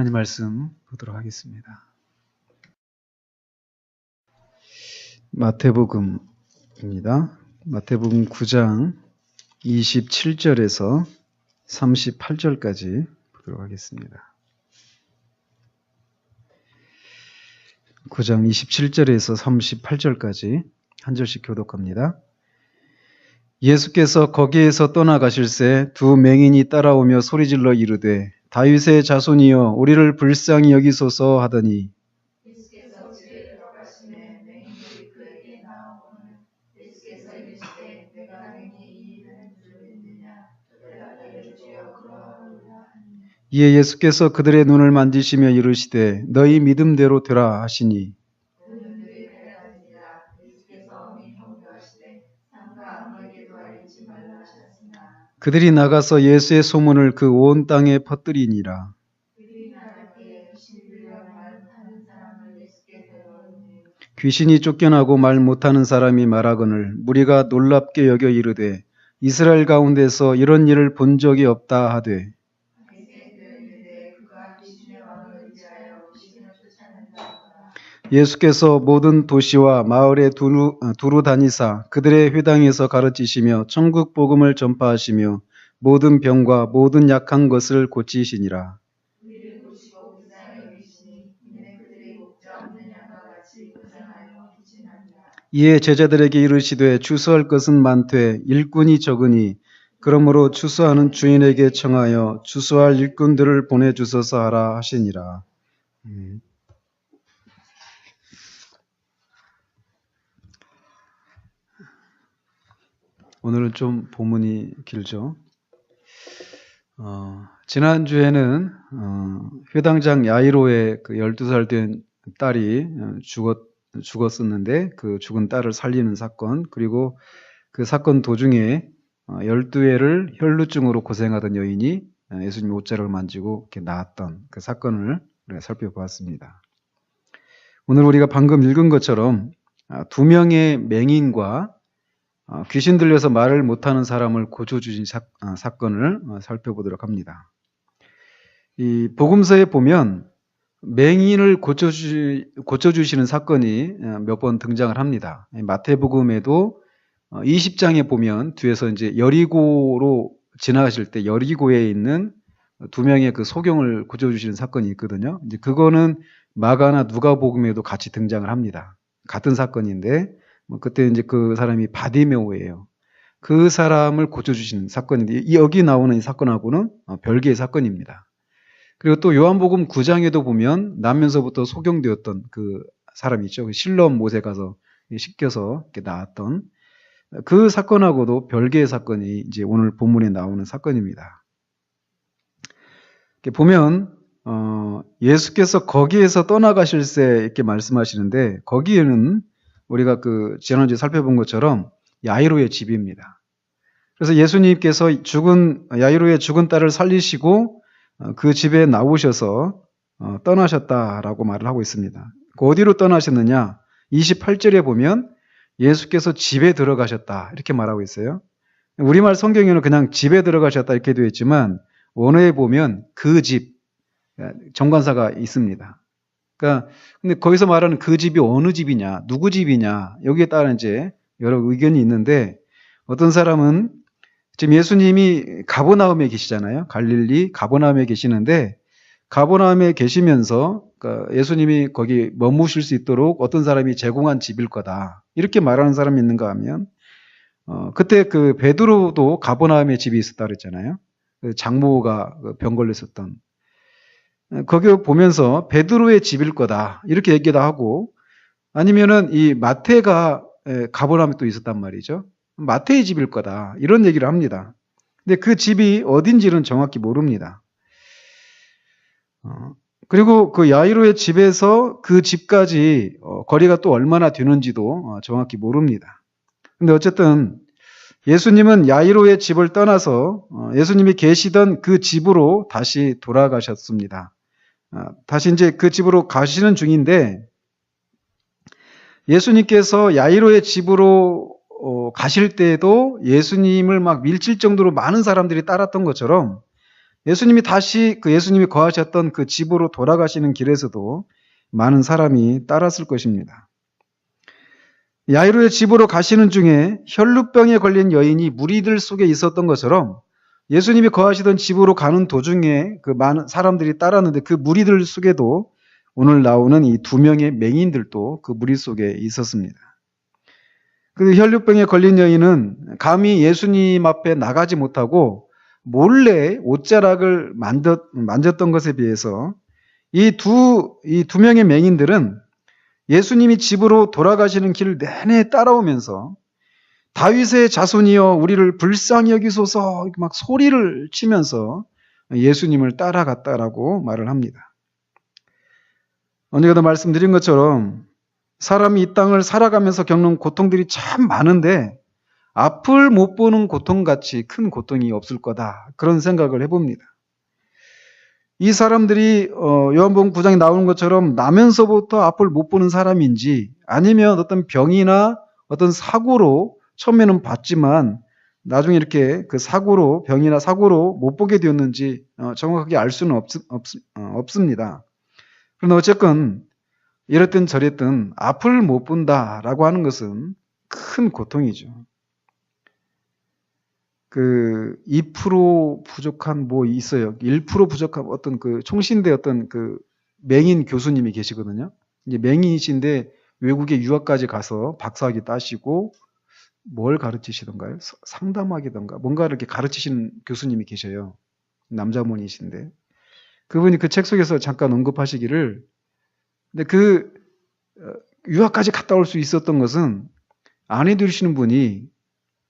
하나님 말씀 보도록 하겠습니다. 마태복음입니다. 마태복음 9장 27절에서 38절까지 보도록 하겠습니다. 9장 27절에서 38절까지 한 절씩 교독합니다. 예수께서 거기에서 떠나가실새 두 맹인이 따라오며 소리질러 이르되 다윗의 자손이여 우리를 불쌍히 여기소서 하더니 예수께서 집에 들어가시매 맹인들이 그에게 나오거늘 예수께서 이르시되 내가 능히 이 일을 할 줄 믿느냐 대답하되 주여 그러하오리라 하니 이에 예수께서 그들의 눈을 만지시며 이르시되 너희 믿음대로 되라 하시니 그들이 대답하니라 예수께서 엄히 경고하시되 삼가 아무에게도 알리지 말라 하셨으나 그들이 나가서 예수의 소문을 그 온 땅에 퍼뜨리니라. 귀신이 쫓겨나고 말 못하는 사람이 말하거늘 무리가 놀랍게 여겨 이르되 이스라엘 가운데서 이런 일을 본 적이 없다 하되 예수께서 모든 도시와 마을에 두루 다니사 그들의 회당에서 가르치시며 천국 복음을 전파하시며 모든 병과 모든 약한 것을 고치시니라. 이에 제자들에게 이르시되 추수할 것은 많되 일꾼이 적으니 그러므로 추수하는 주인에게 청하여 추수할 일꾼들을 보내주소서 하라 하시니라. 오늘은 좀 본문이 길죠. 지난주에는 회당장 야이로의 그 12살 된 딸이 죽었었는데 그 죽은 딸을 살리는 사건, 그리고 그 사건 도중에 12회를 혈루증으로 고생하던 여인이 예수님의 옷자락을 만지고 이렇게 나았던 그 사건을 우리가 살펴보았습니다. 오늘 우리가 방금 읽은 것처럼 두 명의 맹인과 귀신 들려서 말을 못하는 사람을 고쳐주신 사건을 살펴보도록 합니다. 이 복음서에 보면 맹인을 고쳐주시는 사건이 몇 번 등장을 합니다. 마태복음에도 20장에 보면 뒤에서 이제 여리고로 지나가실 때 여리고에 있는 두 명의 그 소경을 고쳐주시는 사건이 있거든요. 이제 그거는 마가나 누가복음에도 같이 등장을 합니다. 같은 사건인데 그때 이제 그 사람이 바디메오예요. 그 사람을 고쳐주시는 사건인데 여기 나오는 이 사건하고는 별개의 사건입니다. 그리고 또 요한복음 9장에도 보면 나면서부터 소경되었던 그 사람이 있죠. 실로암 못에 가서 씻겨서 이렇게 나왔던 그 사건하고도 별개의 사건이 이제 오늘 본문에 나오는 사건입니다. 이렇게 보면 예수께서 거기에서 떠나가실새 이렇게 말씀하시는데 거기에는 우리가 그 지난주에 살펴본 것처럼 야이로의 집입니다. 그래서 예수님께서 야이로의 죽은 딸을 살리시고 그 집에 나오셔서 떠나셨다라고 말을 하고 있습니다. 그 어디로 떠나셨느냐? 28절에 보면 예수께서 집에 들어가셨다 이렇게 말하고 있어요. 우리말 성경에는 그냥 집에 들어가셨다 이렇게 되어 있지만 원어에 보면 그 집, 정관사가 있습니다. 그러니까 근데 거기서 말하는 그 집이 어느 집이냐, 누구 집이냐 여기에 따라 이제 여러 의견이 있는데 어떤 사람은 지금 예수님이 가버나움에 계시잖아요. 갈릴리 가버나움에 계시는데 가버나움에 계시면서 그러니까 예수님이 거기 머무실 수 있도록 어떤 사람이 제공한 집일 거다 이렇게 말하는 사람이 있는가 하면 그때 그 베드로도 가버나움에 집이 있었다 그랬잖아요. 그 장모가 병 걸렸었던 거기 보면서 베드로의 집일 거다 이렇게 얘기도 하고 아니면은 이 마태가 가버나움에 또 있었단 말이죠. 마태의 집일 거다 이런 얘기를 합니다. 근데 그 집이 어딘지는 정확히 모릅니다. 그리고 그 야이로의 집에서 그 집까지 거리가 또 얼마나 되는지도 정확히 모릅니다. 근데 어쨌든 예수님은 야이로의 집을 떠나서 예수님이 계시던 그 집으로 다시 돌아가셨습니다. 다시 이제 그 집으로 가시는 중인데 예수님께서 야이로의 집으로 가실 때에도 예수님을 막 밀칠 정도로 많은 사람들이 따랐던 것처럼 예수님이 다시 예수님이 거하셨던 그 집으로 돌아가시는 길에서도 많은 사람이 따랐을 것입니다. 야이로의 집으로 가시는 중에 혈루병에 걸린 여인이 무리들 속에 있었던 것처럼 예수님이 거하시던 집으로 가는 도중에 그 많은 사람들이 따랐는데 그 무리들 속에도 오늘 나오는 이 2명의 맹인들도 그 무리 속에 있었습니다. 그 혈루병에 걸린 여인은 감히 예수님 앞에 나가지 못하고 몰래 옷자락을 만졌던 것에 비해서 이 두 명의 맹인들은 예수님이 집으로 돌아가시는 길 내내 따라오면서 다윗의 자손이여 우리를 불쌍히 여기소서 막 소리를 치면서 예수님을 따라갔다라고 말을 합니다. 언제가도 말씀드린 것처럼 사람이 이 땅을 살아가면서 겪는 고통들이 참 많은데 앞을 못 보는 고통같이 큰 고통이 없을 거다. 그런 생각을 해봅니다. 이 사람들이 요한복음 9장에 나오는 것처럼 나면서부터 앞을 못 보는 사람인지 아니면 어떤 병이나 어떤 사고로 처음에는 봤지만 나중에 이렇게 그 사고로 병이나 사고로 못 보게 되었는지 정확하게 알 수는 없습니다. 그러나 어쨌건 이랬든 저랬든 앞을 못 본다라고 하는 것은 큰 고통이죠. 2% 부족한 뭐 있어요. 1% 부족한 어떤 총신대 어떤 맹인 교수님이 계시거든요. 이제 맹인이신데 외국에 유학까지 가서 박사학위 따시고 뭘 가르치시던가요? 상담학이던가 뭔가 이렇게 가르치시는 교수님이 계셔요. 남자분이신데 그분이 그 책 속에서 잠깐 언급하시기를 근데 유학까지 갔다 올 수 있었던 것은 아내 되시는 분이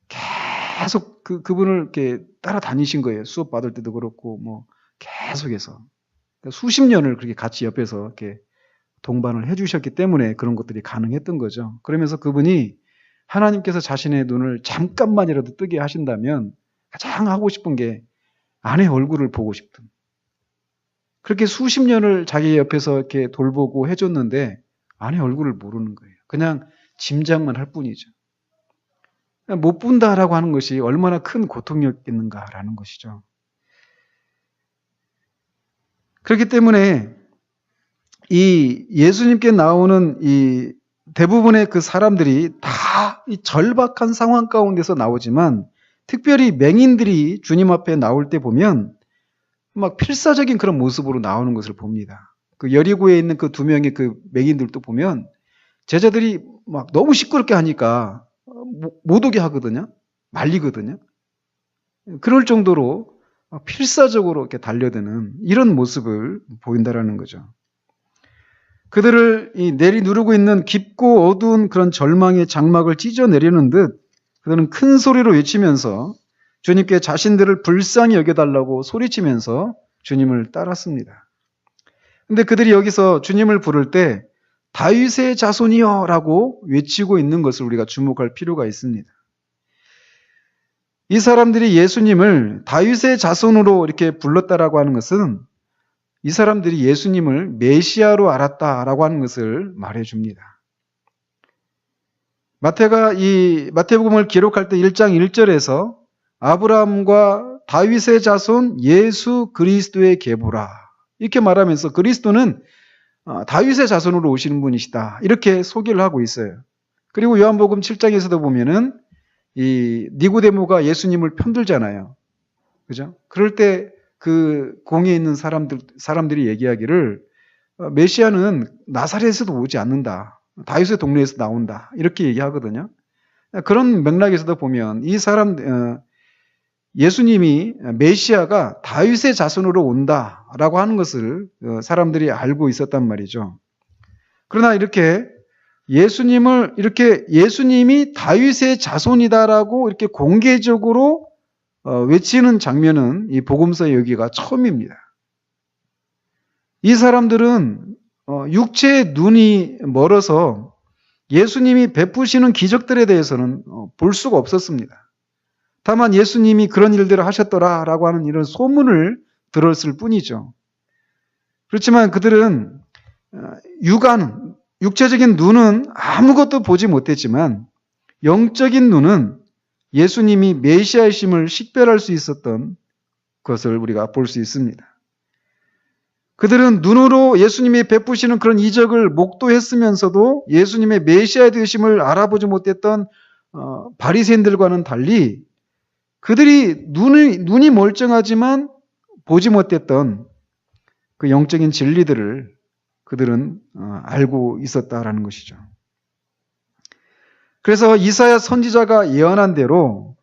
계속 그분을 이렇게 따라다니신 거예요. 수업 받을 때도 그렇고, 뭐, 계속해서. 그러니까 수십 년을 그렇게 같이 옆에서 이렇게 동반을 해주셨기 때문에 그런 것들이 가능했던 거죠. 그러면서 그분이 하나님께서 자신의 눈을 잠깐만이라도 뜨게 하신다면 가장 하고 싶은 게 아내 얼굴을 보고 싶든. 그렇게 수십 년을 자기 옆에서 이렇게 돌보고 해줬는데 아내 얼굴을 모르는 거예요. 그냥 짐작만 할 뿐이죠. 못 본다라고 하는 것이 얼마나 큰 고통이었겠는가라는 것이죠. 그렇기 때문에 이 예수님께 나오는 이 대부분의 그 사람들이 다 이 절박한 상황 가운데서 나오지만 특별히 맹인들이 주님 앞에 나올 때 보면 막 필사적인 그런 모습으로 나오는 것을 봅니다. 그 여리고에 있는 그 2명의 그 맹인들도 보면 제자들이 막 너무 시끄럽게 하니까 못 오게 하거든요. 말리거든요. 그럴 정도로 필사적으로 이렇게 달려드는 이런 모습을 보인다라는 거죠. 그들을 내리누르고 있는 깊고 어두운 그런 절망의 장막을 찢어내려는 듯 그들은 큰 소리로 외치면서 주님께 자신들을 불쌍히 여겨달라고 소리치면서 주님을 따랐습니다. 근데 그들이 여기서 주님을 부를 때 다윗의 자손이여 라고 외치고 있는 것을 우리가 주목할 필요가 있습니다. 이 사람들이 예수님을 다윗의 자손으로 이렇게 불렀다라고 하는 것은 이 사람들이 예수님을 메시아로 알았다라고 하는 것을 말해줍니다. 마태가 이 마태복음을 기록할 때 1장 1절에서 아브라함과 다윗의 자손 예수 그리스도의 계보라 이렇게 말하면서 그리스도는 다윗의 자손으로 오시는 분이시다 이렇게 소개를 하고 있어요. 그리고 요한복음 7장에서도 보면은 이 니고데모가 예수님을 편들잖아요. 그죠? 그럴 때 그 공에 있는 사람들이 얘기하기를 메시아는 나사렛에서도 오지 않는다. 다윗의 동네에서 나온다. 이렇게 얘기하거든요. 그런 맥락에서도 보면 이 예수님이 메시아가 다윗의 자손으로 온다라고 하는 것을 사람들이 알고 있었단 말이죠. 그러나 이렇게 예수님이 다윗의 자손이다라고 이렇게 공개적으로 외치는 장면은 이 복음서의 여기가 처음입니다. 이 사람들은 육체의 눈이 멀어서 예수님이 베푸시는 기적들에 대해서는 볼 수가 없었습니다. 다만 예수님이 그런 일들을 하셨더라라고 하는 이런 소문을 들었을 뿐이죠. 그렇지만 그들은 육체적인 눈은 아무것도 보지 못했지만 영적인 눈은 예수님이 메시아이심을 식별할 수 있었던 것을 우리가 볼 수 있습니다. 그들은 눈으로 예수님이 베푸시는 그런 이적을 목도했으면서도 예수님의 메시아 되심을 알아보지 못했던 바리새인들과는 달리 그들이 눈이 멀쩡하지만 보지 못했던 그 영적인 진리들을 그들은 알고 있었다라는 것이죠. 그래서 이사야 선지자가 예언한 대로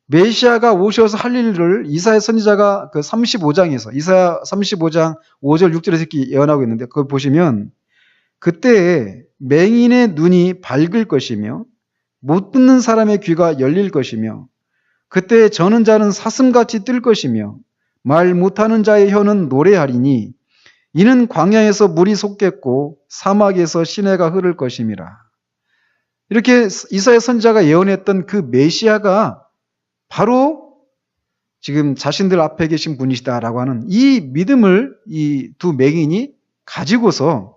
메시아가 오셔서 할 일을 이사야 선지자가 그 35장에서 이사야 35장 5절 6절에서 이렇게 예언하고 있는데 그걸 보시면 그때에 맹인의 눈이 밝을 것이며 못 듣는 사람의 귀가 열릴 것이며 그때 저는 자는 사슴같이 뜰 것이며 말 못하는 자의 혀는 노래하리니 이는 광야에서 물이 솟겠고 사막에서 시내가 흐를 것임이라. 이렇게 이사야 선지자가 예언했던 그 메시아가 바로 지금 자신들 앞에 계신 분이시다라고 하는 이 믿음을 이 두 맹인이 가지고서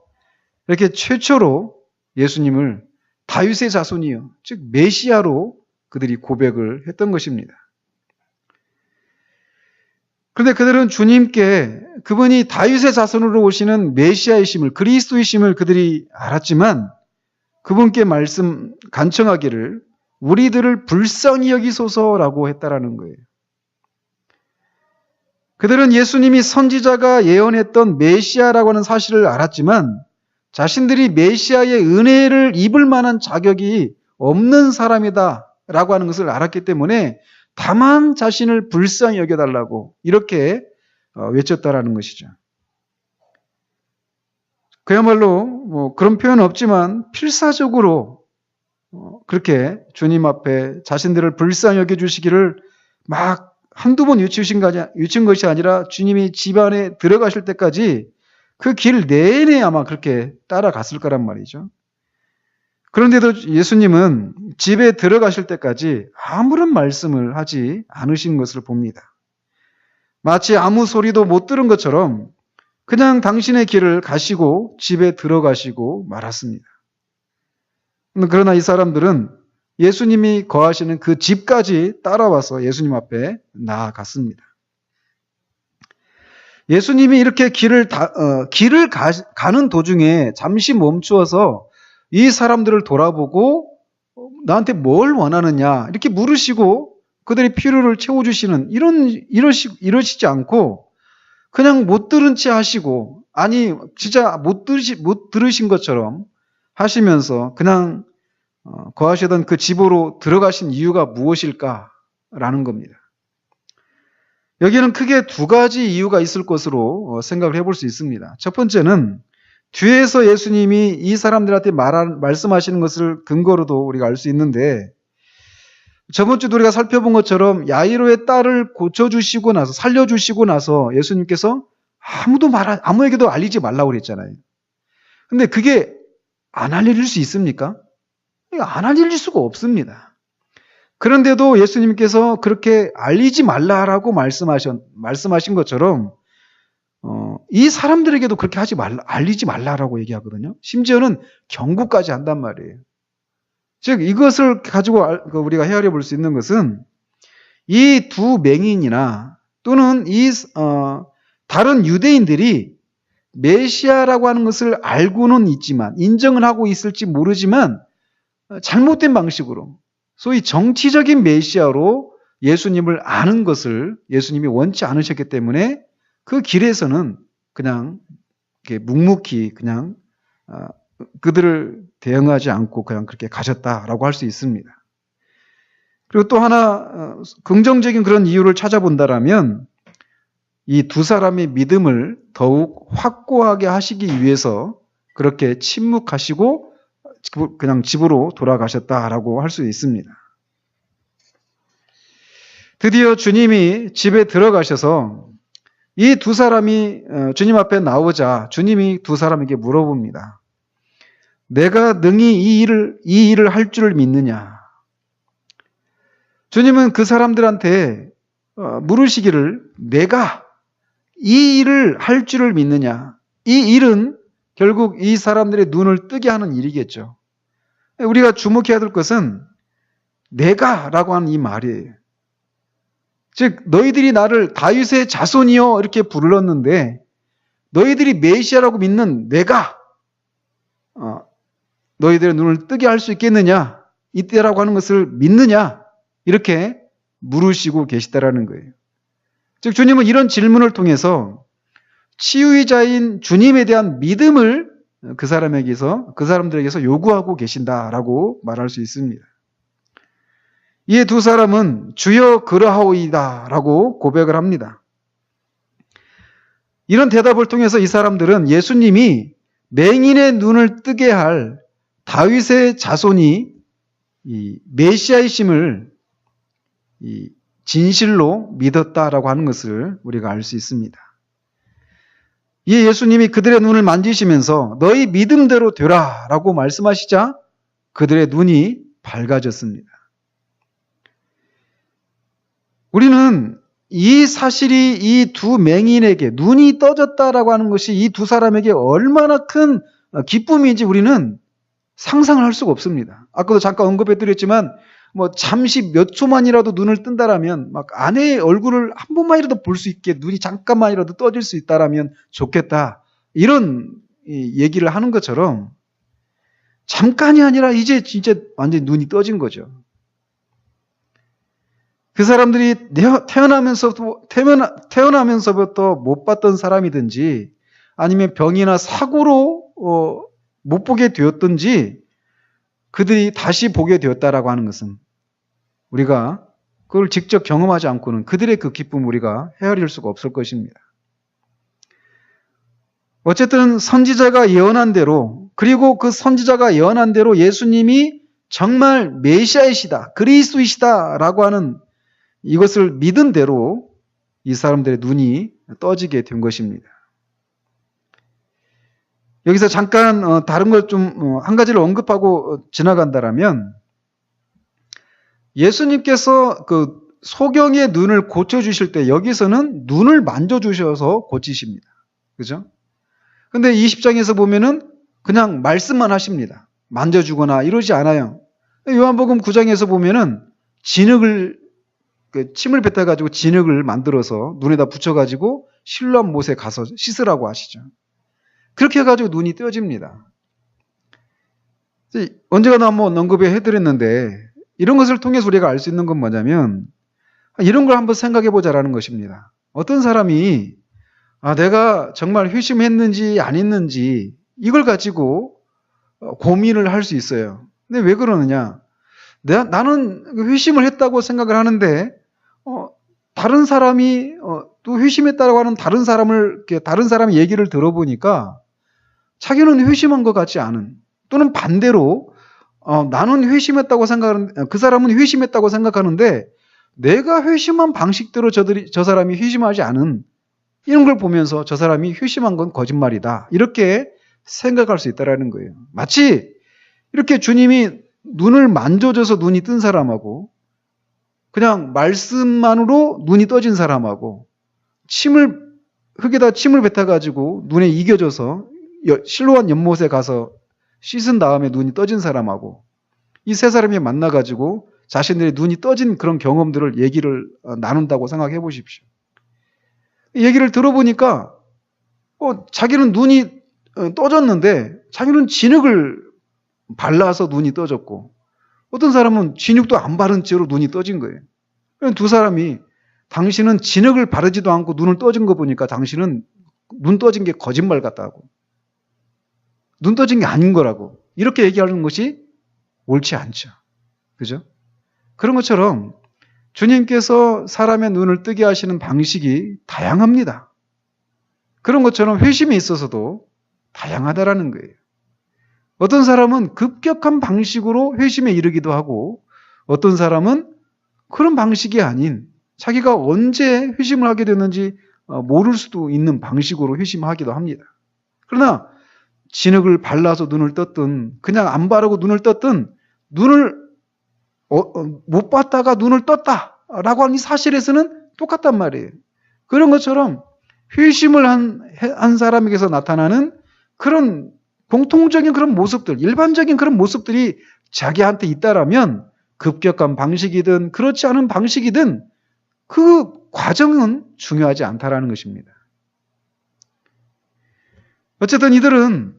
이렇게 최초로 예수님을 다윗의 자손이요, 즉 메시아로 그들이 고백을 했던 것입니다. 그런데 그들은 주님께 그분이 다윗의 자손으로 오시는 메시아이심을, 그리스도이심을 그들이 알았지만 그분께 간청하기를 우리들을 불쌍히 여기소서라고 했다라는 거예요. 그들은 예수님이 선지자가 예언했던 메시아라고 하는 사실을 알았지만 자신들이 메시아의 은혜를 입을 만한 자격이 없는 사람이다라고 하는 것을 알았기 때문에 다만 자신을 불쌍히 여겨달라고 이렇게 외쳤다라는 것이죠. 그야말로 그런 표현은 없지만 필사적으로 그렇게 주님 앞에 자신들을 불쌍히 여겨주시기를 막 한두 번 외친 것이 아니라 주님이 집 안에 들어가실 때까지 그 길 내내 아마 그렇게 따라갔을 거란 말이죠. 그런데도 예수님은 집에 들어가실 때까지 아무런 말씀을 하지 않으신 것을 봅니다. 마치 아무 소리도 못 들은 것처럼 그냥 당신의 길을 가시고 집에 들어가시고 말았습니다. 그러나 이 사람들은 예수님이 거하시는 그 집까지 따라와서 예수님 앞에 나아갔습니다. 예수님이 이렇게 길을 가는 도중에 잠시 멈추어서 이 사람들을 돌아보고 나한테 뭘 원하느냐 이렇게 물으시고 그들의 필요를 채워주시는 이러시지 않고 그냥 못 들은 채 하시고 아니 진짜 못 들으신 것처럼 하시면서 그냥 거하시던 그 집으로 들어가신 이유가 무엇일까라는 겁니다. 여기는 크게 두 가지 이유가 있을 것으로 생각을 해볼 수 있습니다. 첫 번째는 뒤에서 예수님이 이 사람들한테 말씀하시는 것을 근거로도 우리가 알 수 있는데 저번 주도 우리가 살펴본 것처럼 야이로의 딸을 고쳐주시고 나서 살려주시고 나서 예수님께서 아무에게도 알리지 말라고 그랬잖아요. 근데 그게 안 알려질 수 있습니까? 안 알려질 수가 없습니다. 그런데도 예수님께서 그렇게 알리지 말라라고 말씀하신 것처럼 이 사람들에게도 그렇게 알리지 말라라고 얘기하거든요. 심지어는 경고까지 한단 말이에요. 즉 이것을 가지고 우리가 헤아려 볼 수 있는 것은 이 두 맹인이나 또는 다른 유대인들이 메시아라고 하는 것을 알고는 있지만 인정을 하고 있을지 모르지만 잘못된 방식으로 소위 정치적인 메시아로 예수님을 아는 것을 예수님이 원치 않으셨기 때문에 그 길에서는 그냥 이렇게 묵묵히 그냥 그들을 대응하지 않고 그냥 그렇게 가셨다라고 할 수 있습니다. 그리고 또 하나 긍정적인 그런 이유를 찾아본다라면 이 두 사람의 믿음을 더욱 확고하게 하시기 위해서 그렇게 침묵하시고 그냥 집으로 돌아가셨다라고 할 수 있습니다. 드디어 주님이 집에 들어가셔서 이 두 사람이 주님 앞에 나오자 주님이 두 사람에게 물어봅니다. 내가 능히 이 일을 할 줄 믿느냐? 주님은 그 사람들한테 물으시기를 내가 이 일을 할 줄을 믿느냐? 이 일은 결국 이 사람들의 눈을 뜨게 하는 일이겠죠. 우리가 주목해야 될 것은 내가라고 하는 이 말이에요. 즉 너희들이 나를 다윗의 자손이여 이렇게 불렀는데 너희들이 메시아라고 믿는 내가 너희들의 눈을 뜨게 할 수 있겠느냐? 이때라고 하는 것을 믿느냐? 이렇게 물으시고 계시다라는 거예요. 즉 주님은 이런 질문을 통해서 치유자인 주님에 대한 믿음을 그 사람들에게서 요구하고 계신다라고 말할 수 있습니다. 이에 두 사람은 주여 그러하오이다라고 고백을 합니다. 이런 대답을 통해서 이 사람들은 예수님이 맹인의 눈을 뜨게 할 다윗의 자손이 이 메시아이심을 진실로 믿었다라고 하는 것을 우리가 알 수 있습니다. 이에 예수님이 그들의 눈을 만지시면서 너희 믿음대로 되라 라고 말씀하시자 그들의 눈이 밝아졌습니다. 우리는 이 사실이 이 두 맹인에게 눈이 떠졌다라고 하는 것이 이 두 사람에게 얼마나 큰 기쁨인지 우리는 상상을 할 수가 없습니다. 아까도 잠깐 언급해드렸지만 잠시 몇 초만이라도 눈을 뜬다라면 막 아내의 얼굴을 한 번만이라도 볼 수 있게 눈이 잠깐만이라도 떠질 수 있다라면 좋겠다. 이런 얘기를 하는 것처럼 잠깐이 아니라 이제 진짜 완전히 눈이 떠진 거죠. 그 사람들이 태어나면서부터 못 봤던 사람이든지 아니면 병이나 사고로 못 보게 되었든지 그들이 다시 보게 되었다라고 하는 것은 우리가 그걸 직접 경험하지 않고는 그들의 그 기쁨을 우리가 헤아릴 수가 없을 것입니다. 어쨌든 선지자가 예언한 대로 그리고 그 선지자가 예언한 대로 예수님이 정말 메시아이시다, 그리스도이시다라고 하는 이것을 믿은 대로 이 사람들의 눈이 떠지게 된 것입니다. 여기서 잠깐 다른 걸 좀 한 가지를 언급하고 지나간다라면 예수님께서 그 소경의 눈을 고쳐주실 때 여기서는 눈을 만져주셔서 고치십니다. 그죠? 근데 20장에서 보면은 그냥 말씀만 하십니다. 만져주거나 이러지 않아요. 요한복음 9장에서 보면은 진흙을 침을 뱉어가지고 진흙을 만들어서 눈에다 붙여가지고 실로암 못에 가서 씻으라고 하시죠. 그렇게 해가지고 눈이 떠집니다. 언제가나 한번 언급해 해드렸는데 이런 것을 통해서 우리가 알 수 있는 건 뭐냐면 이런 걸 한번 생각해 보자라는 것입니다. 어떤 사람이 내가 정말 회심했는지 안 했는지 이걸 가지고 고민을 할 수 있어요. 근데 왜 그러느냐? 나는 회심을 했다고 생각을 하는데 다른 사람이 또 회심했다고 하는 다른 사람의 얘기를 들어보니까 자기는 회심한 것 같지 않은 또는 반대로 나는 회심했다고 생각하는 그 사람은 회심했다고 생각하는데 내가 회심한 방식대로 저 사람이 회심하지 않은 이런 걸 보면서 저 사람이 회심한 건 거짓말이다. 이렇게 생각할 수 있다라는 거예요. 마치 이렇게 주님이 눈을 만져줘서 눈이 뜬 사람하고 그냥 말씀만으로 눈이 떠진 사람하고 흙에다 침을 뱉어가지고 눈에 이겨져서 실로암 연못에 가서 씻은 다음에 눈이 떠진 사람하고 이 세 사람이 만나가지고 자신들의 눈이 떠진 그런 경험들을 얘기를 나눈다고 생각해 보십시오. 얘기를 들어보니까 자기는 눈이 떠졌는데 자기는 진흙을 발라서 눈이 떠졌고 어떤 사람은 진흙도 안 바른 채로 눈이 떠진 거예요. 두 사람이 당신은 진흙을 바르지도 않고 눈을 떠진 거 보니까 당신은 눈 떠진 게 거짓말 같다고. 눈 떠진 게 아닌 거라고. 이렇게 얘기하는 것이 옳지 않죠. 그죠? 그런 것처럼 주님께서 사람의 눈을 뜨게 하시는 방식이 다양합니다. 그런 것처럼 회심에 있어서도 다양하다라는 거예요. 어떤 사람은 급격한 방식으로 회심에 이르기도 하고 어떤 사람은 그런 방식이 아닌 자기가 언제 회심을 하게 됐는지 모를 수도 있는 방식으로 회심하기도 합니다. 그러나 진흙을 발라서 눈을 떴든 그냥 안 바르고 눈을 떴든 눈을 못 봤다가 눈을 떴다라고 하는 이 사실에서는 똑같단 말이에요. 그런 것처럼 회심을 한 사람에게서 나타나는 그런 공통적인 그런 모습들, 일반적인 그런 모습들이 자기한테 있다라면 급격한 방식이든 그렇지 않은 방식이든 그 과정은 중요하지 않다라는 것입니다. 어쨌든 이들은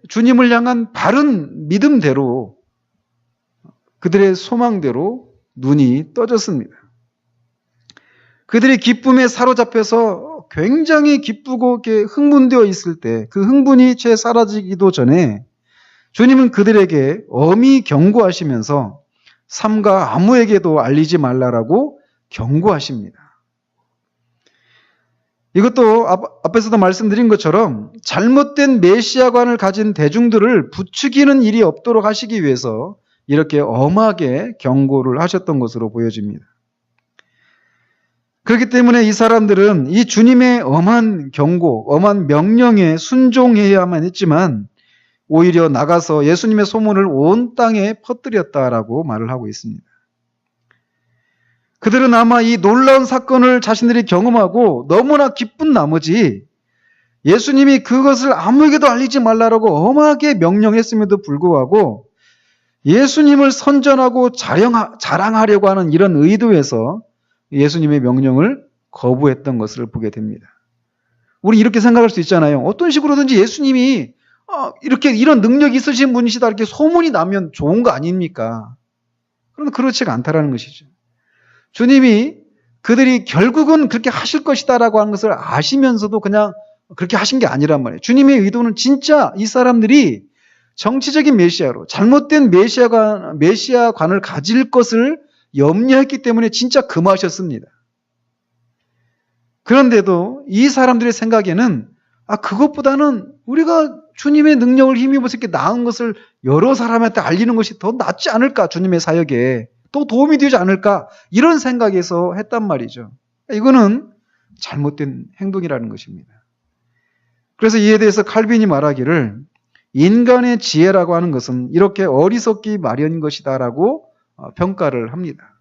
주님을 향한 바른 믿음대로, 그들의 소망대로 눈이 떠졌습니다. 그들이 기쁨에 사로잡혀서 굉장히 기쁘고 흥분되어 있을 때 그 흥분이 채 사라지기도 전에 주님은 그들에게 엄히 경고하시면서 삼가 아무에게도 알리지 말라라고 경고하십니다. 이것도 앞에서도 말씀드린 것처럼 잘못된 메시아관을 가진 대중들을 부추기는 일이 없도록 하시기 위해서 이렇게 엄하게 경고를 하셨던 것으로 보여집니다. 그렇기 때문에 이 사람들은 이 주님의 엄한 경고, 엄한 명령에 순종해야만 했지만 오히려 나가서 예수님의 소문을 온 땅에 퍼뜨렸다라고 말을 하고 있습니다. 그들은 아마 이 놀라운 사건을 자신들이 경험하고 너무나 기쁜 나머지 예수님이 그것을 아무에게도 알리지 말라라고 엄하게 명령했음에도 불구하고 예수님을 선전하고 자랑하려고 하는 이런 의도에서 예수님의 명령을 거부했던 것을 보게 됩니다. 우리 이렇게 생각할 수 있잖아요. 어떤 식으로든지 예수님이 이런 능력이 있으신 분이시다 이렇게 소문이 나면 좋은 거 아닙니까? 그런데 그렇지가 않다라는 것이죠. 주님이 그들이 결국은 그렇게 하실 것이다라고 하는 것을 아시면서도 그냥 그렇게 하신 게 아니란 말이에요. 주님의 의도는 진짜 이 사람들이 정치적인 메시아로 잘못된 메시아관을 가질 것을 염려했기 때문에 진짜 금하셨습니다. 그런데도 이 사람들의 생각에는 그것보다는 우리가 주님의 능력을 힘입어서 이렇게 나은 것을 여러 사람한테 알리는 것이 더 낫지 않을까, 주님의 사역에 또 도움이 되지 않을까, 이런 생각에서 했단 말이죠. 이거는 잘못된 행동이라는 것입니다. 그래서 이에 대해서 칼빈이 말하기를 인간의 지혜라고 하는 것은 이렇게 어리석기 마련인 것이다라고 평가를 합니다.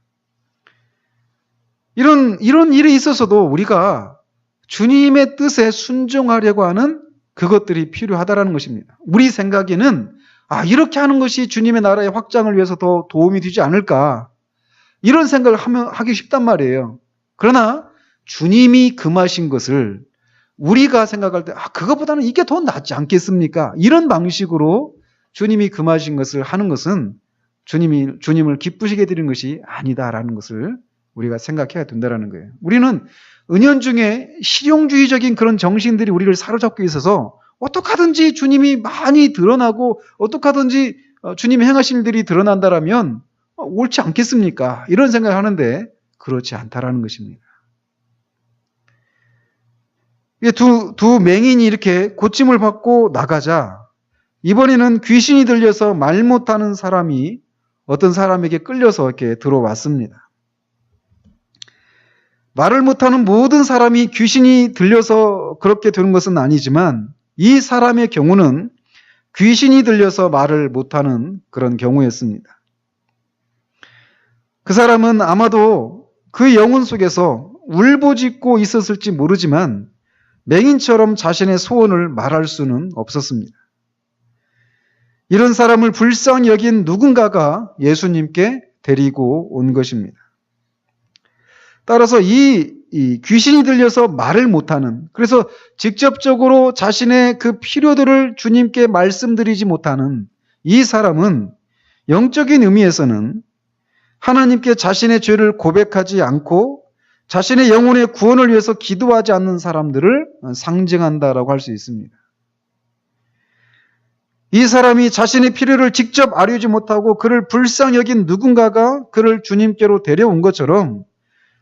이런 일이 있어서도 우리가 주님의 뜻에 순종하려고 하는 그것들이 필요하다라는 것입니다. 우리 생각에는 이렇게 하는 것이 주님의 나라의 확장을 위해서 더 도움이 되지 않을까, 이런 생각을 하기 쉽단 말이에요. 그러나 주님이 금하신 것을 우리가 생각할 때 그것보다는 이게 더 낫지 않겠습니까? 이런 방식으로 주님이 금하신 것을 하는 것은 주님을 기쁘시게 드리는 것이 아니다라는 것을 우리가 생각해야 된다는 거예요. 우리는 은연중에 실용주의적인 그런 정신들이 우리를 사로잡고 있어서 어떻게 하든지 주님이 많이 드러나고 어떻게 하든지 주님의 행하신 일들이 드러난다라면 옳지 않겠습니까? 이런 생각을 하는데 그렇지 않다라는 것입니다. 두 맹인이 이렇게 고침을 받고 나가자 이번에는 귀신이 들려서 말 못하는 사람이 어떤 사람에게 끌려서 이렇게 들어왔습니다. 말을 못하는 모든 사람이 귀신이 들려서 그렇게 되는 것은 아니지만 이 사람의 경우는 귀신이 들려서 말을 못하는 그런 경우였습니다. 그 사람은 아마도 그 영혼 속에서 울부짖고 있었을지 모르지만 맹인처럼 자신의 소원을 말할 수는 없었습니다. 이런 사람을 불쌍히 여긴 누군가가 예수님께 데리고 온 것입니다. 따라서 이 귀신이 들려서 말을 못하는, 그래서 직접적으로 자신의 그 필요들을 주님께 말씀드리지 못하는 이 사람은 영적인 의미에서는 하나님께 자신의 죄를 고백하지 않고 자신의 영혼의 구원을 위해서 기도하지 않는 사람들을 상징한다라고 할 수 있습니다. 이 사람이 자신의 필요를 직접 아뢰지 못하고 그를 불쌍히 여긴 누군가가 그를 주님께로 데려온 것처럼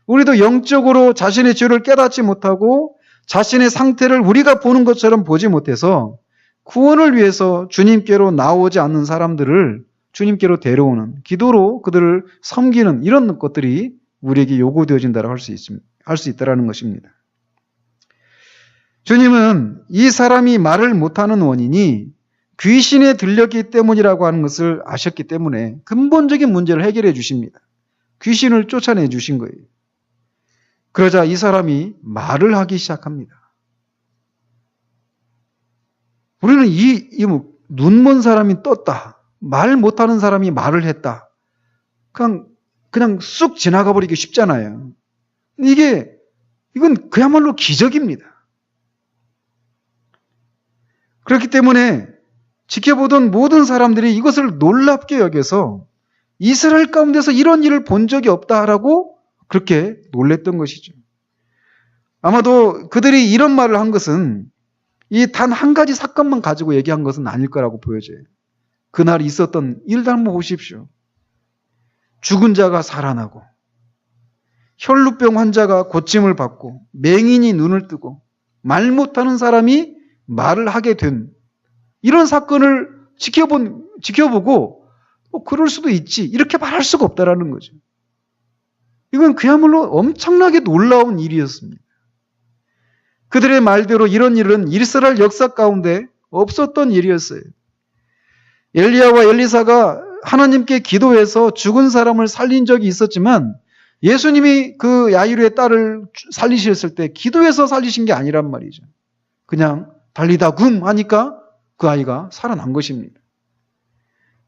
우리도 영적으로 자신의 죄를 깨닫지 못하고 자신의 상태를 우리가 보는 것처럼 보지 못해서 구원을 위해서 주님께로 나오지 않는 사람들을 주님께로 데려오는, 기도로 그들을 섬기는 이런 것들이 우리에게 요구되어진다고 할 수 있다는 것입니다. 주님은 이 사람이 말을 못하는 원인이 귀신에 들렸기 때문이라고 하는 것을 아셨기 때문에 근본적인 문제를 해결해 주십니다. 귀신을 쫓아내 주신 거예요. 그러자 이 사람이 말을 하기 시작합니다. 우리는 눈먼 사람이 떴다, 말 못하는 사람이 말을 했다, 그냥 그냥 쑥 지나가 버리기 쉽잖아요. 이건 그야말로 기적입니다. 그렇기 때문에 지켜보던 모든 사람들이 이것을 놀랍게 여겨서 이스라엘 가운데서 이런 일을 본 적이 없다라고 그렇게 놀랬던 것이죠. 아마도 그들이 이런 말을 한 것은 이 단 한 가지 사건만 가지고 얘기한 것은 아닐 거라고 보여져요. 그날 있었던 일들 한번 보십시오. 죽은 자가 살아나고, 혈루병 환자가 고침을 받고, 맹인이 눈을 뜨고, 말 못하는 사람이 말을 하게 된 이런 사건을 지켜보고 그럴 수도 있지 이렇게 말할 수가 없다라는 거죠. 이건 그야말로 엄청나게 놀라운 일이었습니다. 그들의 말대로 이런 일은 이스라엘 역사 가운데 없었던 일이었어요. 엘리야와 엘리사가 하나님께 기도해서 죽은 사람을 살린 적이 있었지만 예수님이 그 야이로의 딸을 살리셨을 때 기도해서 살리신 게 아니란 말이죠. 그냥 달리다 굼 하니까 그 아이가 살아난 것입니다.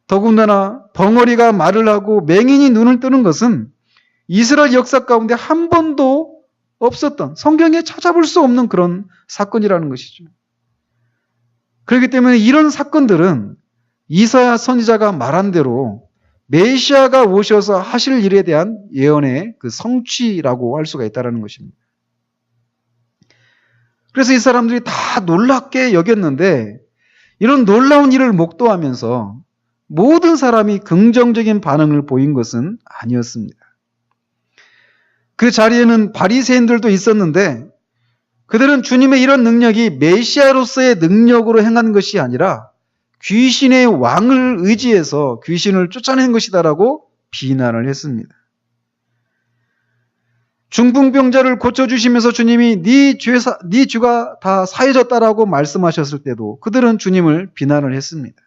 더군다나 벙어리가 말을 하고 맹인이 눈을 뜨는 것은 이스라엘 역사 가운데 한 번도 없었던, 성경에 찾아볼 수 없는 그런 사건이라는 것이죠. 그렇기 때문에 이런 사건들은 이사야 선지자가 말한 대로 메시아가 오셔서 하실 일에 대한 예언의 그 성취라고 할 수가 있다는 것입니다. 그래서 이 사람들이 다 놀랍게 여겼는데 이런 놀라운 일을 목도하면서 모든 사람이 긍정적인 반응을 보인 것은 아니었습니다. 그 자리에는 바리새인들도 있었는데 그들은 주님의 이런 능력이 메시아로서의 능력으로 행한 것이 아니라 귀신의 왕을 의지해서 귀신을 쫓아낸 것이다라고 비난을 했습니다. 중풍병자를 고쳐주시면서 주님이 네 죄가 다 사해졌다라고 말씀하셨을 때도 그들은 주님을 비난을 했습니다.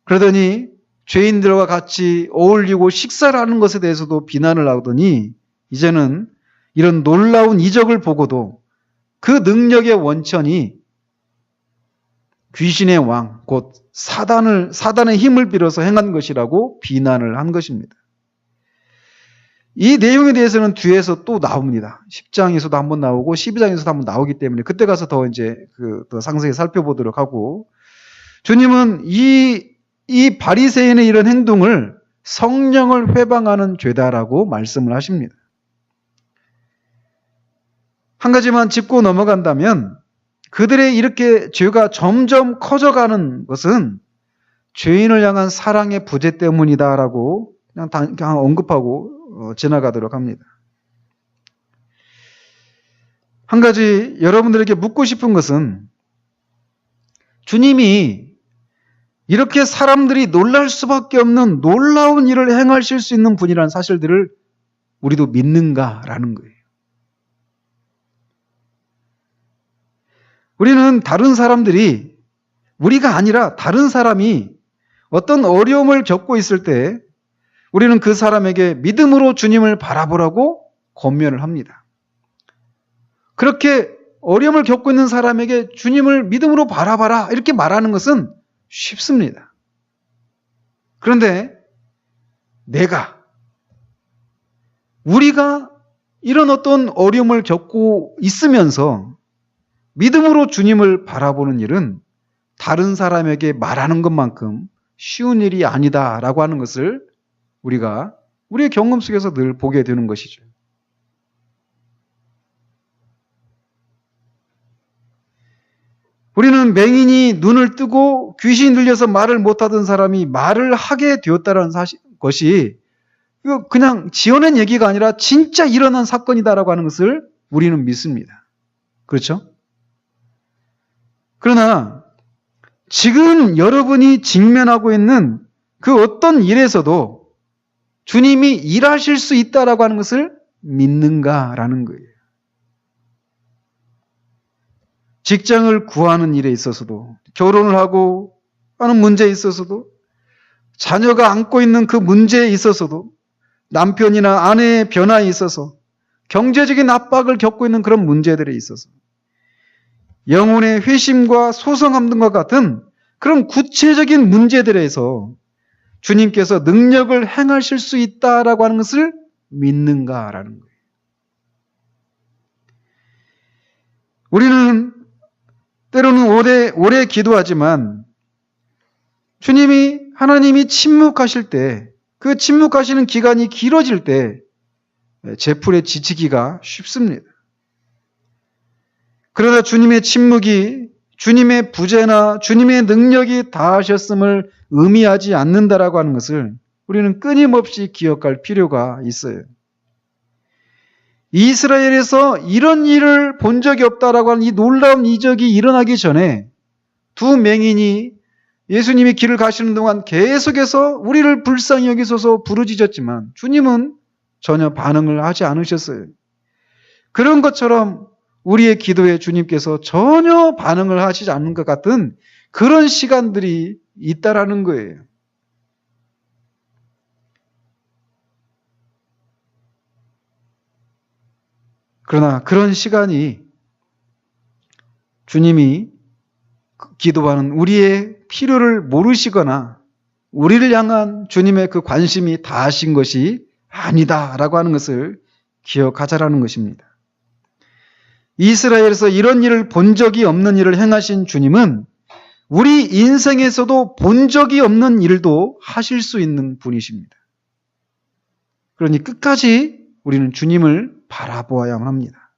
그러더니 죄인들과 같이 어울리고 식사를 하는 것에 대해서도 비난을 하더니 이제는 이런 놀라운 이적을 보고도 그 능력의 원천이 귀신의 왕, 곧 사단의 힘을 빌어서 행한 것이라고 비난을 한 것입니다. 이 내용에 대해서는 뒤에서 또 나옵니다. 10장에서도 한번 나오고 12장에서도 한번 나오기 때문에 그때 가서 더 더 상세히 살펴보도록 하고 주님은 이 바리새인의 이런 행동을 성령을 회방하는 죄다라고 말씀을 하십니다. 한 가지만 짚고 넘어간다면 그들의 이렇게 죄가 점점 커져가는 것은 죄인을 향한 사랑의 부재 때문이다라고 그냥 언급하고 지나가도록 합니다. 한 가지 여러분들에게 묻고 싶은 것은 주님이 이렇게 사람들이 놀랄 수밖에 없는 놀라운 일을 행하실 수 있는 분이라는 사실들을 우리도 믿는가라는 거예요. 우리는 다른 사람들이, 우리가 아니라 다른 사람이 어떤 어려움을 겪고 있을 때 우리는 그 사람에게 믿음으로 주님을 바라보라고 권면을 합니다. 그렇게 어려움을 겪고 있는 사람에게 주님을 믿음으로 바라봐라 이렇게 말하는 것은 쉽습니다. 그런데 우리가 이런 어떤 어려움을 겪고 있으면서 믿음으로 주님을 바라보는 일은 다른 사람에게 말하는 것만큼 쉬운 일이 아니다라고 하는 것을 우리가 우리의 경험 속에서 늘 보게 되는 것이죠. 우리는 맹인이 눈을 뜨고 귀신이 들려서 말을 못하던 사람이 말을 하게 되었다는 것이 그냥 지어낸 얘기가 아니라 진짜 일어난 사건이다라고 하는 것을 우리는 믿습니다. 그렇죠? 그러나 지금 여러분이 직면하고 있는 그 어떤 일에서도 주님이 일하실 수 있다라고 하는 것을 믿는가라는 거예요. 직장을 구하는 일에 있어서도, 결혼을 하고 하는 문제에 있어서도, 자녀가 안고 있는 그 문제에 있어서도, 남편이나 아내의 변화에 있어서, 경제적인 압박을 겪고 있는 그런 문제들에 있어서, 영혼의 회심과 소성함 등과 같은 그런 구체적인 문제들에서 주님께서 능력을 행하실 수 있다라고 하는 것을 믿는가라는 거예요. 우리는 때로는 오래 기도하지만 하나님이 침묵하실 때, 그 침묵하시는 기간이 길어질 때 제풀에 지치기가 쉽습니다. 그러나 주님의 침묵이 주님의 부재나 주님의 능력이 다하셨음을 의미하지 않는다라고 하는 것을 우리는 끊임없이 기억할 필요가 있어요. 이스라엘에서 이런 일을 본 적이 없다라고 하는 이 놀라운 이적이 일어나기 전에 두 맹인이 예수님이 길을 가시는 동안 계속해서 우리를 불쌍히 여기소서 부르짖었지만 주님은 전혀 반응을 하지 않으셨어요. 그런 것처럼 우리의 기도에 주님께서 전혀 반응을 하시지 않는 것 같은 그런 시간들이 있다라는 거예요. 그러나 그런 시간이 주님이 기도하는 우리의 필요를 모르시거나 우리를 향한 주님의 그 관심이 다하신 것이 아니다라고 하는 것을 기억하자라는 것입니다. 이스라엘에서 이런 일을 본 적이 없는 일을 행하신 주님은 우리 인생에서도 본 적이 없는 일도 하실 수 있는 분이십니다. 그러니 끝까지 우리는 주님을 바라보아야만 합니다.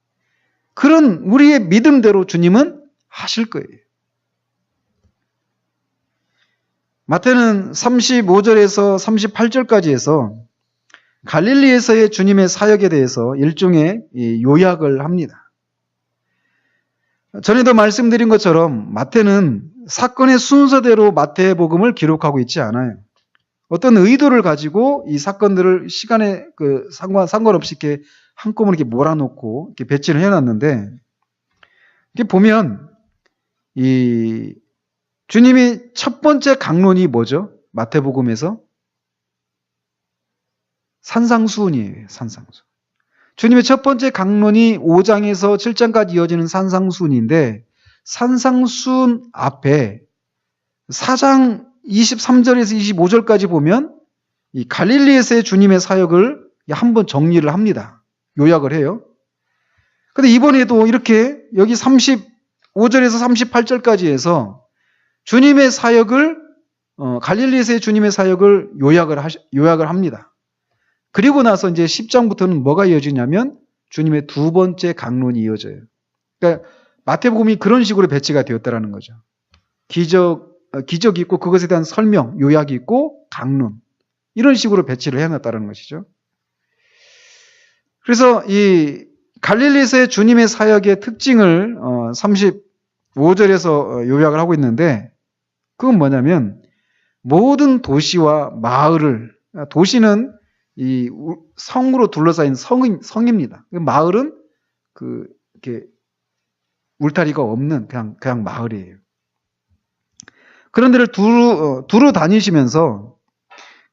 그런 우리의 믿음대로 주님은 하실 거예요. 마태는 35절에서 38절까지 해서 갈릴리에서의 주님의 사역에 대해서 일종의 요약을 합니다. 전에도 말씀드린 것처럼 마태는 사건의 순서대로 마태복음을 기록하고 있지 않아요. 어떤 의도를 가지고 이 사건들을 시간에 상관없이 이렇게 한꺼번에 이렇게 몰아놓고 이렇게 배치를 해놨는데, 이렇게 보면 이 주님이 첫 번째 강론이 뭐죠? 마태복음에서 산상수훈이에요. 산상수훈. 주님의 첫 번째 강론이 5장에서 7장까지 이어지는 산상수훈인데, 산상수훈 앞에 4장 23절에서 25절까지 보면 이 갈릴리에서의 주님의 사역을 한번 정리를 합니다. 요약을 해요. 근데 이번에도 이렇게 여기 35절에서 38절까지 해서 주님의 사역을 갈릴리에서의 주님의 사역을 요약을 합니다. 그리고 나서 이제 10장부터는 뭐가 이어지냐면 주님의 두 번째 강론이 이어져요. 그러니까 마태복음이 그런 식으로 배치가 되었다라는 거죠. 기적이 있고 그것에 대한 설명, 요약이 있고 강론, 이런 식으로 배치를 해놨다는 것이죠. 그래서 이 갈릴리에서의 주님의 사역의 특징을 35절에서 요약을 하고 있는데, 그건 뭐냐면 모든 도시와 마을을, 도시는 이 성으로 둘러싸인 성입니다. 마을은 이렇게 울타리가 없는 그냥 마을이에요. 그런 데를 두루 다니시면서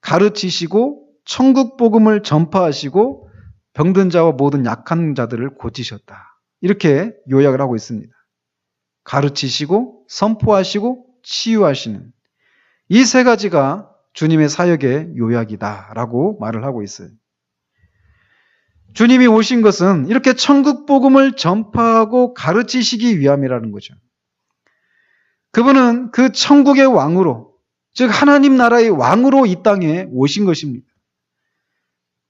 가르치시고 천국 복음을 전파하시고 병든 자와 모든 약한 자들을 고치셨다. 이렇게 요약을 하고 있습니다. 가르치시고 선포하시고 치유하시는 이 세 가지가 주님의 사역의 요약이다라고 말을 하고 있어요. 주님이 오신 것은 이렇게 천국 복음을 전파하고 가르치시기 위함이라는 거죠. 그분은 그 천국의 왕으로, 즉 하나님 나라의 왕으로 이 땅에 오신 것입니다.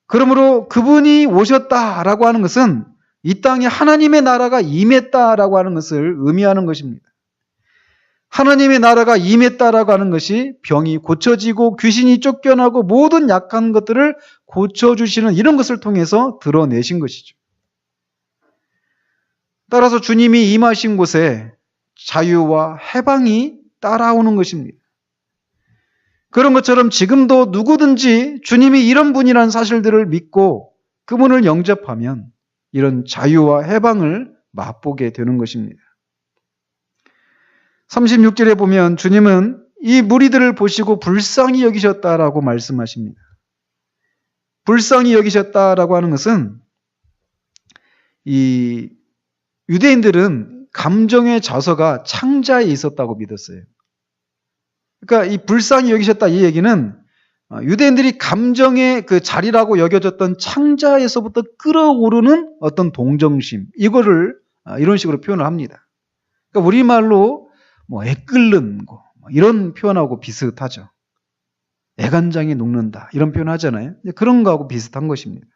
그러므로 그분이 오셨다라고 하는 것은 이 땅에 하나님의 나라가 임했다라고 하는 것을 의미하는 것입니다. 하나님의 나라가 임했다라고 하는 것이 병이 고쳐지고 귀신이 쫓겨나고 모든 약한 것들을 고쳐주시는 이런 것을 통해서 드러내신 것이죠. 따라서 주님이 임하신 곳에 자유와 해방이 따라오는 것입니다. 그런 것처럼 지금도 누구든지 주님이 이런 분이라는 사실들을 믿고 그분을 영접하면 이런 자유와 해방을 맛보게 되는 것입니다. 36절에 보면 주님은 이 무리들을 보시고 불쌍히 여기셨다라고 말씀하십니다. 불쌍히 여기셨다라고 하는 것은 이 유대인들은 감정의 저서가 창자에 있었다고 믿었어요. 그러니까 이 불쌍히 여기셨다 이 얘기는 유대인들이 감정의 그 자리라고 여겨졌던 창자에서부터 끌어오르는 어떤 동정심, 이거를 이런 식으로 표현을 합니다. 그러니까 우리말로 뭐 애끓는 거 이런 표현하고 비슷하죠. 애간장이 녹는다 이런 표현 하잖아요. 그런 거하고 비슷한 것입니다.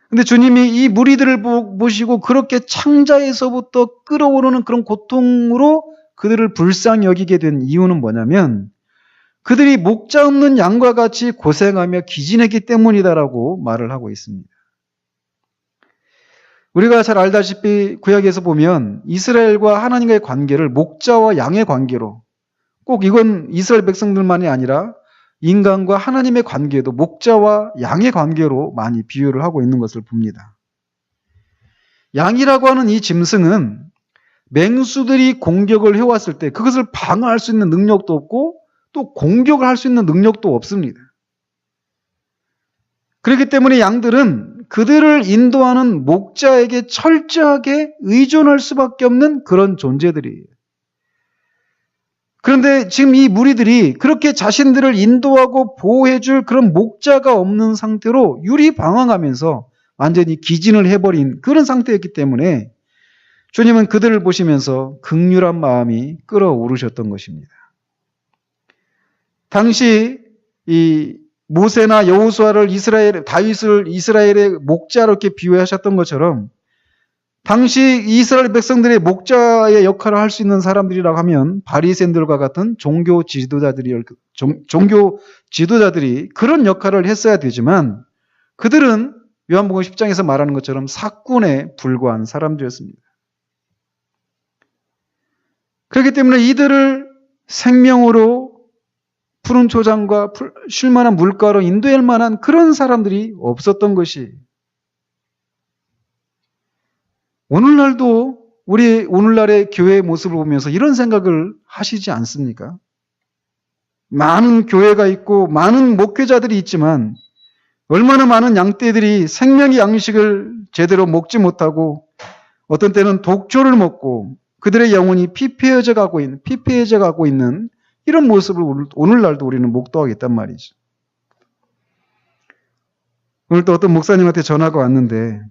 근데 주님이 이 무리들을 보시고 그렇게 창자에서부터 끌어오르는 그런 고통으로 그들을 불쌍히 여기게 된 이유는 뭐냐면 그들이 목자 없는 양과 같이 고생하며 기진했기 때문이다라고 말을 하고 있습니다. 우리가 잘 알다시피 구약에서 보면 이스라엘과 하나님과의 관계를 목자와 양의 관계로, 꼭 이건 이스라엘 백성들만이 아니라 인간과 하나님의 관계도 목자와 양의 관계로 많이 비유를 하고 있는 것을 봅니다. 양이라고 하는 이 짐승은 맹수들이 공격을 해왔을 때 그것을 방어할 수 있는 능력도 없고 또 공격을 할 수 있는 능력도 없습니다. 그렇기 때문에 양들은 그들을 인도하는 목자에게 철저하게 의존할 수밖에 없는 그런 존재들이에요. 그런데 지금 이 무리들이 그렇게 자신들을 인도하고 보호해줄 그런 목자가 없는 상태로 유리방황하면서 완전히 기진을 해버린 그런 상태였기 때문에 주님은 그들을 보시면서 긍휼한 마음이 끌어오르셨던 것입니다. 당시 이 모세나 여호수아를 다윗을 이스라엘의 목자로 이렇게 비유하셨던 것처럼 당시 이스라엘 백성들의 목자의 역할을 할 수 있는 사람들이라고 하면 바리새인들과 같은 종교 지도자들이 그런 역할을 했어야 되지만 그들은 요한복음 10장에서 말하는 것처럼 사꾼에 불과한 사람들이었습니다. 그렇기 때문에 이들을 생명으로 푸른 초장과 쉴만한 물가로 인도할 만한 그런 사람들이 없었던 것이 오늘날도 우리 오늘날의 교회의 모습을 보면서 이런 생각을 하시지 않습니까? 많은 교회가 있고 많은 목회자들이 있지만 얼마나 많은 양떼들이 생명의 양식을 제대로 먹지 못하고 어떤 때는 독초를 먹고 그들의 영혼이 피폐해져 가고 있는 이런 모습을 오늘날도 우리는 목도하고 있단 말이죠. 오늘 또 어떤 목사님한테 전화가 왔는데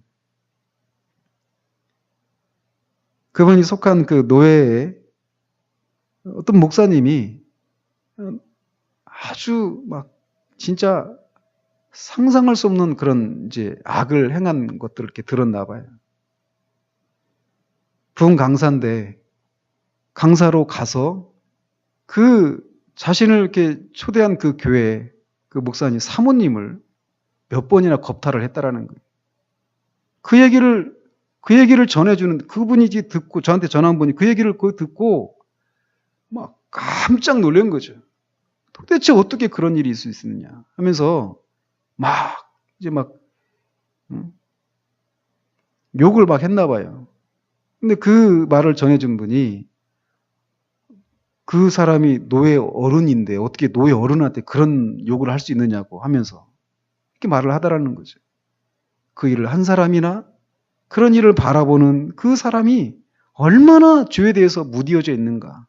그분이 속한 그 노예에 어떤 목사님이 아주 막 진짜 상상할 수 없는 그런 이제 악을 행한 것들을 이렇게 들었나 봐요. 부흥 강사인데 강사로 가서 그 자신을 이렇게 초대한 그 교회 그 목사님 사모님을 몇 번이나 겁탈을 했다라는 거예요. 그 얘기를 전해주는 그분이 듣고 저한테 전화한 분이 그 얘기를 듣고 막 깜짝 놀란 거죠. 도대체 어떻게 그런 일이 있을 수 있느냐 하면서 욕을 막 했나 봐요. 근데 그 말을 전해준 분이 그 사람이 노예 어른인데 어떻게 노예 어른한테 그런 욕을 할 수 있느냐고 하면서 이렇게 말을 하더라는 거죠. 그 일을 한 사람이나 그런 일을 바라보는 그 사람이 얼마나 죄에 대해서 무디어져 있는가라는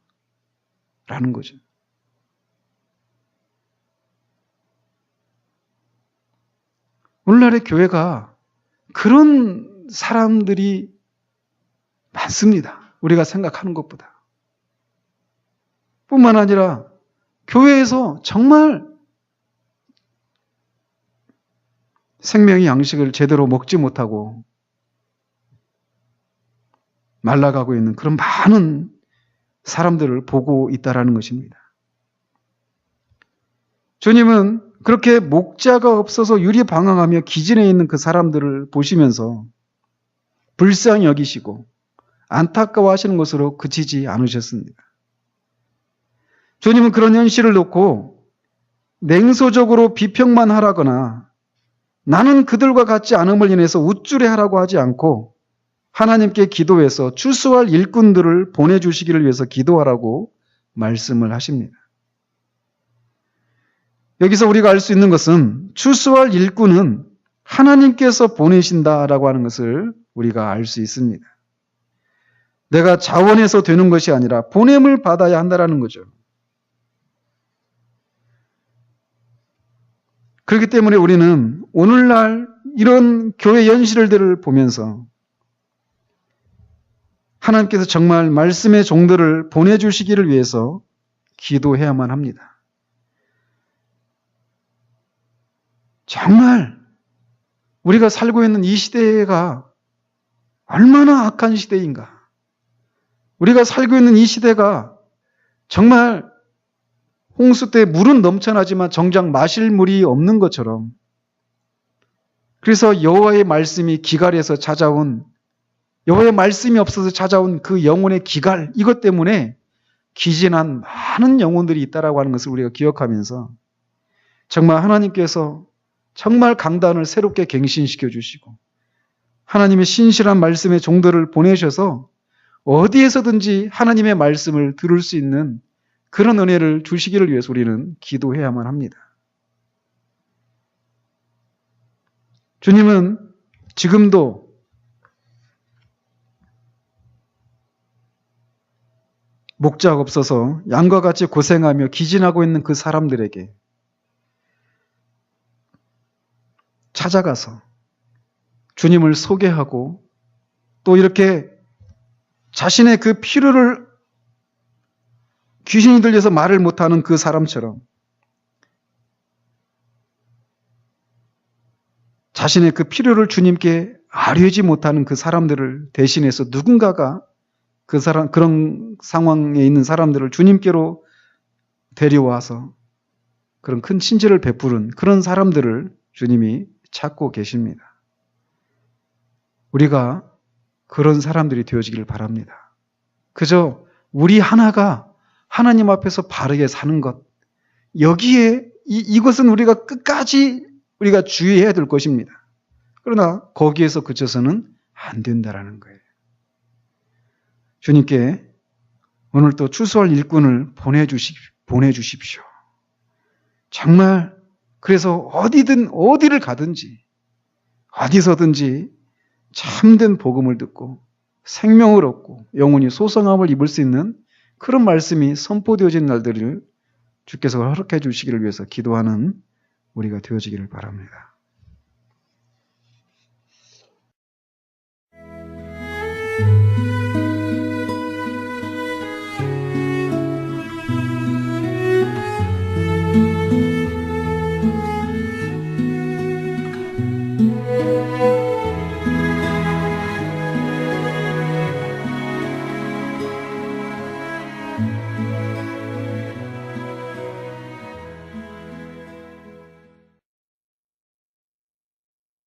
거죠. 오늘날의 교회가 그런 사람들이 많습니다. 우리가 생각하는 것보다. 뿐만 아니라 교회에서 정말 생명의 양식을 제대로 먹지 못하고 말라가고 있는 그런 많은 사람들을 보고 있다라는 것입니다. 주님은 그렇게 목자가 없어서 유리방황하며 기진해 있는 그 사람들을 보시면서 불쌍히 여기시고 안타까워하시는 것으로 그치지 않으셨습니다. 주님은 그런 현실을 놓고 냉소적으로 비평만 하라거나 나는 그들과 같지 않음을 인해서 우쭐해하라고 하지 않고 하나님께 기도해서 출소할 일꾼들을 보내주시기를 위해서 기도하라고 말씀을 하십니다. 여기서 우리가 알 수 있는 것은 출소할 일꾼은 하나님께서 보내신다라고 하는 것을 우리가 알 수 있습니다. 내가 자원해서 되는 것이 아니라 보냄을 받아야 한다라는 거죠. 그렇기 때문에 우리는 오늘날 이런 교회 연실들을 보면서 하나님께서 정말 말씀의 종들을 보내주시기를 위해서 기도해야만 합니다. 정말 우리가 살고 있는 이 시대가 얼마나 악한 시대인가. 우리가 살고 있는 이 시대가 정말 홍수 때 물은 넘쳐나지만 정작 마실 물이 없는 것처럼, 그래서 여호와의 말씀이 기갈에서 찾아온, 여호와의 말씀이 없어서 찾아온 그 영혼의 기갈, 이것 때문에 기진한 많은 영혼들이 있다라고 하는 것을 우리가 기억하면서 정말 하나님께서 정말 강단을 새롭게 갱신시켜 주시고 하나님의 신실한 말씀의 종들을 보내셔서 어디에서든지 하나님의 말씀을 들을 수 있는 그런 은혜를 주시기를 위해서 우리는 기도해야만 합니다. 주님은 지금도 목자가 없어서 양과 같이 고생하며 기진하고 있는 그 사람들에게 찾아가서 주님을 소개하고 또 이렇게 자신의 그 필요를 귀신이 들려서 말을 못하는 그 사람처럼 자신의 그 필요를 주님께 아뢰지 못하는 그 사람들을 대신해서 누군가가 그 사람, 그런 상황에 있는 사람들을 주님께로 데려와서 그런 큰 친절을 베푸는 그런 사람들을 주님이 찾고 계십니다. 우리가 그런 사람들이 되어지기를 바랍니다. 그저 우리 하나가 하나님 앞에서 바르게 사는 것, 여기에 이것은 우리가 끝까지 우리가 주의해야 될 것입니다. 그러나 거기에서 그쳐서는 안 된다라는 거예요. 주님께 오늘 또 추수할 일꾼을 보내주십시오. 정말 그래서 어디를 가든지 어디서든지 참된 복음을 듣고 생명을 얻고 영혼이 소성함을 입을 수 있는 그런 말씀이 선포되어진 날들을 주께서 허락해 주시기를 위해서 기도하는 우리가 되어지기를 바랍니다.